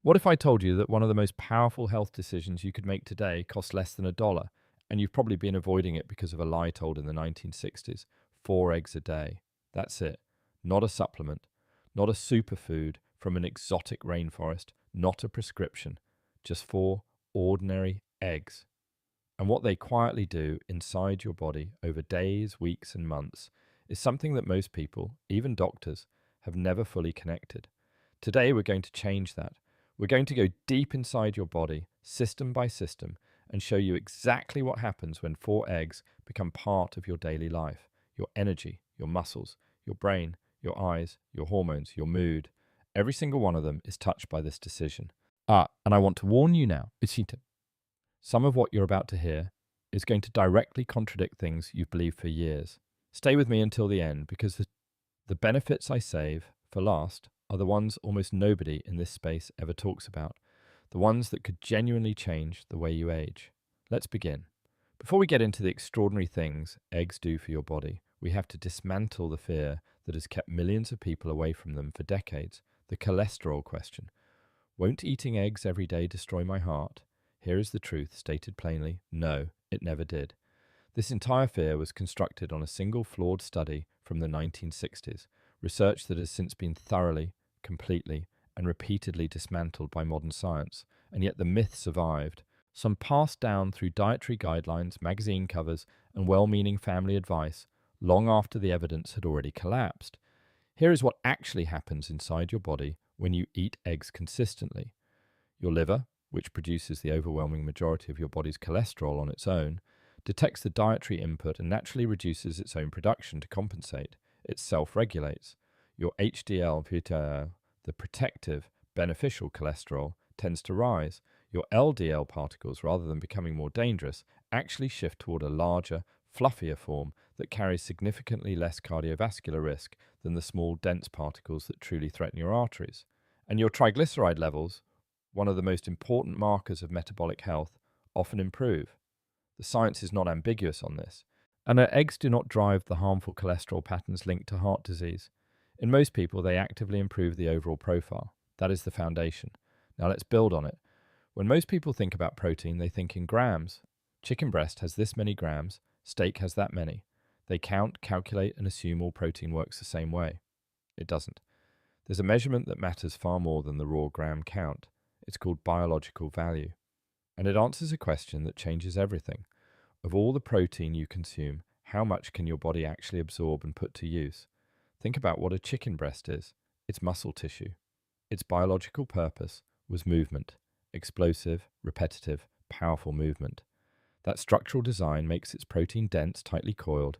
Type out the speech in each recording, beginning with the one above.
What if I told you that one of the most powerful health decisions you could make today costs less than $1, and you've probably been avoiding it because of a lie told in the 1960s? 4 eggs a day. That's it. Not a supplement, not a superfood from an exotic rainforest, not a prescription. Just 4 ordinary eggs. And what they quietly do inside your body over days, weeks, and months is something that most people, even doctors, have never fully connected. Today, we're going to change that. We're going to go deep inside your body, system by system, and show you exactly what happens when 4 eggs become part of your daily life: your energy, your muscles, your brain, your eyes, your hormones, your mood. Every single one of them is touched by this decision. And I want to warn you now, Uchita, some of what you're about to hear is going to directly contradict things you've believed for years. Stay with me until the end, because the benefits I save for last are the ones almost nobody in this space ever talks about, the ones that could genuinely change the way you age. Let's begin. Before we get into the extraordinary things eggs do for your body, we have to dismantle the fear that has kept millions of people away from them for decades: the cholesterol question. Won't eating eggs every day destroy my heart? Here is the truth, stated plainly: no, it never did. This entire fear was constructed on a single flawed study from the 1960s, research that has since been thoroughly, completely, and repeatedly dismantled by modern science, and yet the myth survived. Some passed down through dietary guidelines, magazine covers, and well-meaning family advice long after the evidence had already collapsed. Here is what actually happens inside your body when you eat eggs consistently. Your liver, which produces the overwhelming majority of your body's cholesterol on its own, detects the dietary input and naturally reduces its own production to compensate. It self-regulates. Your HDL, the protective, beneficial cholesterol, tends to rise. Your LDL particles, rather than becoming more dangerous, actually shift toward a larger, fluffier form that carries significantly less cardiovascular risk than the small, dense particles that truly threaten your arteries. And your triglyceride levels, one of the most important markers of metabolic health, often improve. The science is not ambiguous on this. And our eggs do not drive the harmful cholesterol patterns linked to heart disease. In most people, they actively improve the overall profile. That is the foundation. Now let's build on it. When most people think about protein, they think in grams. Chicken breast has this many grams, steak has that many. They count, calculate, and assume all protein works the same way. It doesn't. There's a measurement that matters far more than the raw gram count. It's called biological value. And it answers a question that changes everything. Of all the protein you consume, how much can your body actually absorb and put to use? Think about what a chicken breast is. It's muscle tissue. Its biological purpose was movement: explosive, repetitive, powerful movement. That structural design makes its protein dense, tightly coiled,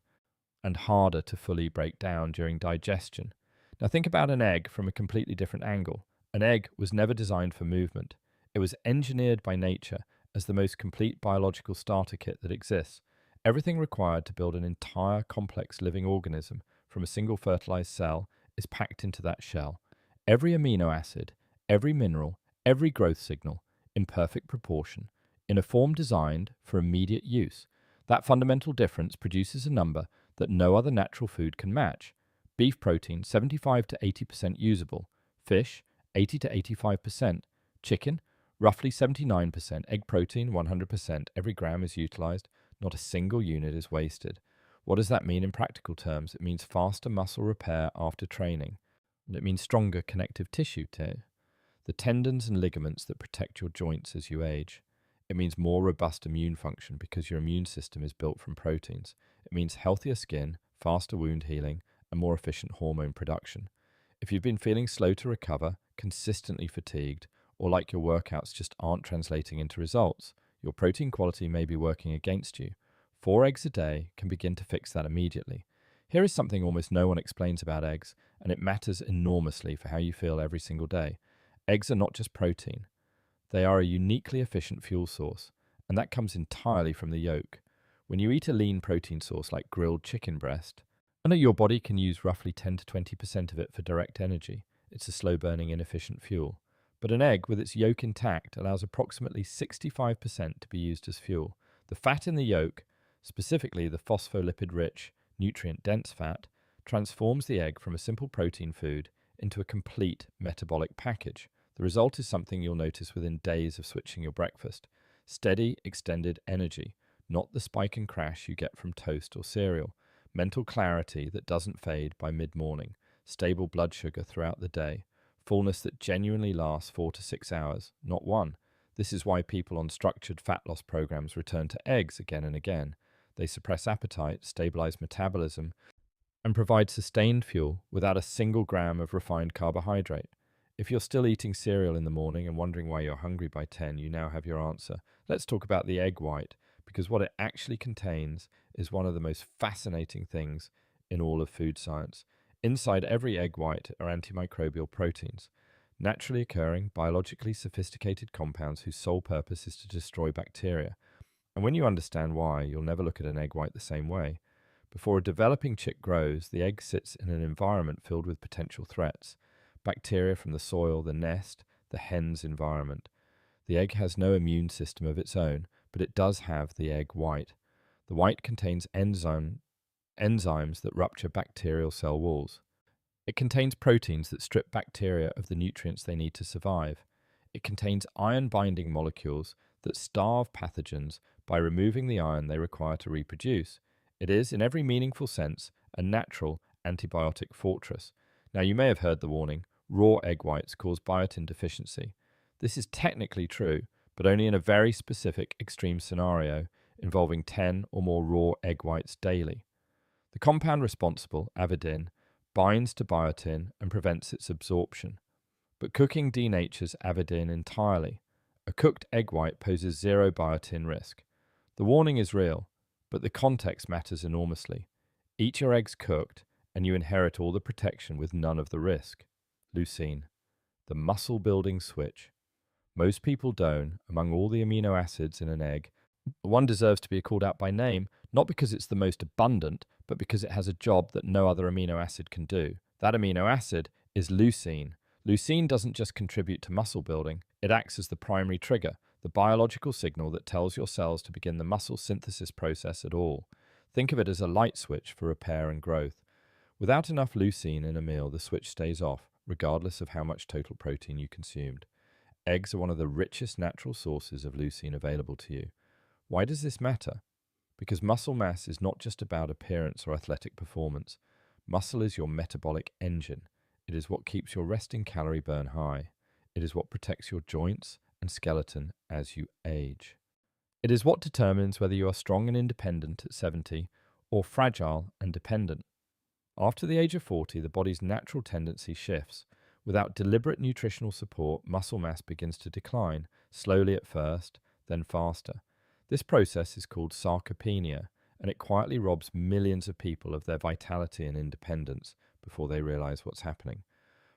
and harder to fully break down during digestion. Now think about an egg from a completely different angle. An egg was never designed for movement. It was engineered by nature as the most complete biological starter kit that exists. Everything required to build an entire complex living organism from a single fertilized cell is packed into that shell. Every amino acid, every mineral, every growth signal, in perfect proportion, in a form designed for immediate use. That fundamental difference produces a number that no other natural food can match. Beef protein, 75 to 80% usable. Fish, 80 to 85%. Chicken, roughly 79%. Egg protein, 100%. Every gram is utilized. Not a single unit is wasted. What does that mean in practical terms? It means faster muscle repair after training. And it means stronger connective tissue too. The tendons and ligaments that protect your joints as you age. It means more robust immune function because your immune system is built from proteins. It means healthier skin, faster wound healing, and more efficient hormone production. If you've been feeling slow to recover, consistently fatigued, or like your workouts just aren't translating into results, your protein quality may be working against you. 4 eggs a day can begin to fix that immediately. Here is something almost no one explains about eggs, and it matters enormously for how you feel every single day. Eggs are not just protein. They are a uniquely efficient fuel source, and that comes entirely from the yolk. When you eat a lean protein source like grilled chicken breast, I know your body can use roughly 10 to 20% of it for direct energy. It's a slow-burning, inefficient fuel. But an egg with its yolk intact allows approximately 65% to be used as fuel. The fat in the yolk, specifically the phospholipid-rich, nutrient-dense fat, transforms the egg from a simple protein food into a complete metabolic package. The result is something you'll notice within days of switching your breakfast. Steady, extended energy, not the spike and crash you get from toast or cereal. Mental clarity that doesn't fade by mid-morning. Stable blood sugar throughout the day. Fullness that genuinely lasts 4 to 6 hours, not one. This is why people on structured fat loss programs return to eggs again and again. They suppress appetite, stabilize metabolism, and provide sustained fuel without a single gram of refined carbohydrate. If you're still eating cereal in the morning and wondering why you're hungry by 10, you now have your answer. Let's talk about the egg white, because what it actually contains is one of the most fascinating things in all of food science. Inside every egg white are antimicrobial proteins, naturally occurring, biologically sophisticated compounds whose sole purpose is to destroy bacteria. And when you understand why, you'll never look at an egg white the same way. Before a developing chick grows, the egg sits in an environment filled with potential threats. Bacteria from the soil, the nest, the hen's environment. The egg has no immune system of its own, but it does have the egg white. The white contains enzymes that rupture bacterial cell walls. It contains proteins that strip bacteria of the nutrients they need to survive. It contains iron-binding molecules that starve pathogens by removing the iron they require to reproduce. It is, in every meaningful sense, a natural antibiotic fortress. Now, you may have heard the warning, raw egg whites cause biotin deficiency. This is technically true, but only in a very specific extreme scenario involving 10 or more raw egg whites daily. The compound responsible, avidin, binds to biotin and prevents its absorption. But cooking denatures avidin entirely. A cooked egg white poses zero biotin risk. The warning is real, but the context matters enormously. Eat your eggs cooked, and you inherit all the protection with none of the risk. Leucine, the muscle-building switch. Most people don't. Among all the amino acids in an egg, one deserves to be called out by name, not because it's the most abundant, but because it has a job that no other amino acid can do. That amino acid is leucine. Leucine doesn't just contribute to muscle building, it acts as the primary trigger, the biological signal that tells your cells to begin the muscle synthesis process at all. Think of it as a light switch for repair and growth. Without enough leucine in a meal, the switch stays off, regardless of how much total protein you consumed. Eggs are one of the richest natural sources of leucine available to you. Why does this matter? Because muscle mass is not just about appearance or athletic performance. Muscle is your metabolic engine. It is what keeps your resting calorie burn high. It is what protects your joints and skeleton as you age. It is what determines whether you are strong and independent at 70 or fragile and dependent. After the age of 40, the body's natural tendency shifts. Without deliberate nutritional support, muscle mass begins to decline, slowly at first, then faster. This process is called sarcopenia, and it quietly robs millions of people of their vitality and independence before they realize what's happening.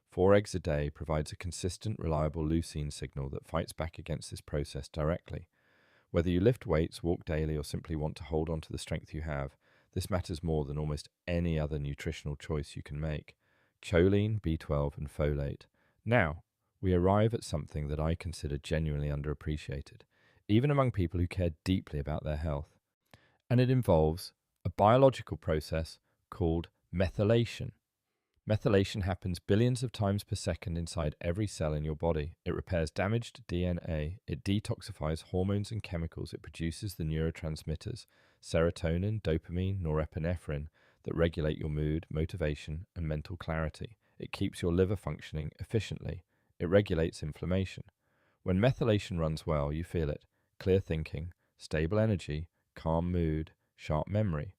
4 eggs a day provides a consistent, reliable leucine signal that fights back against this process directly. Whether you lift weights, walk daily, or simply want to hold on to the strength you have, this matters more than almost any other nutritional choice you can make. Choline, B12, and folate. Now, we arrive at something that I consider genuinely underappreciated, even among people who care deeply about their health. And it involves a biological process called methylation. Methylation happens billions of times per second inside every cell in your body. It repairs damaged DNA, it detoxifies hormones and chemicals, it produces the neurotransmitters, serotonin, dopamine, norepinephrine, that regulate your mood, motivation, and mental clarity. It keeps your liver functioning efficiently. It regulates inflammation. When methylation runs well, you feel it. Clear thinking, stable energy, calm mood, sharp memory.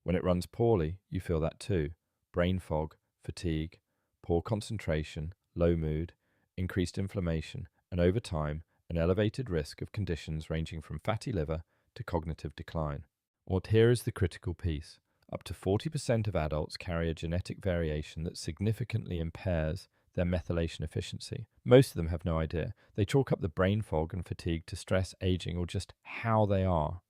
When it runs poorly, you feel that too. Brain fog, fatigue, poor concentration, low mood, increased inflammation, and over time, an elevated risk of conditions ranging from fatty liver to cognitive decline. What here is the critical piece. Up to 40% of adults carry a genetic variation that significantly impairs their methylation efficiency. Most of them have no idea. They chalk up the brain fog and fatigue to stress, aging, or just how they are.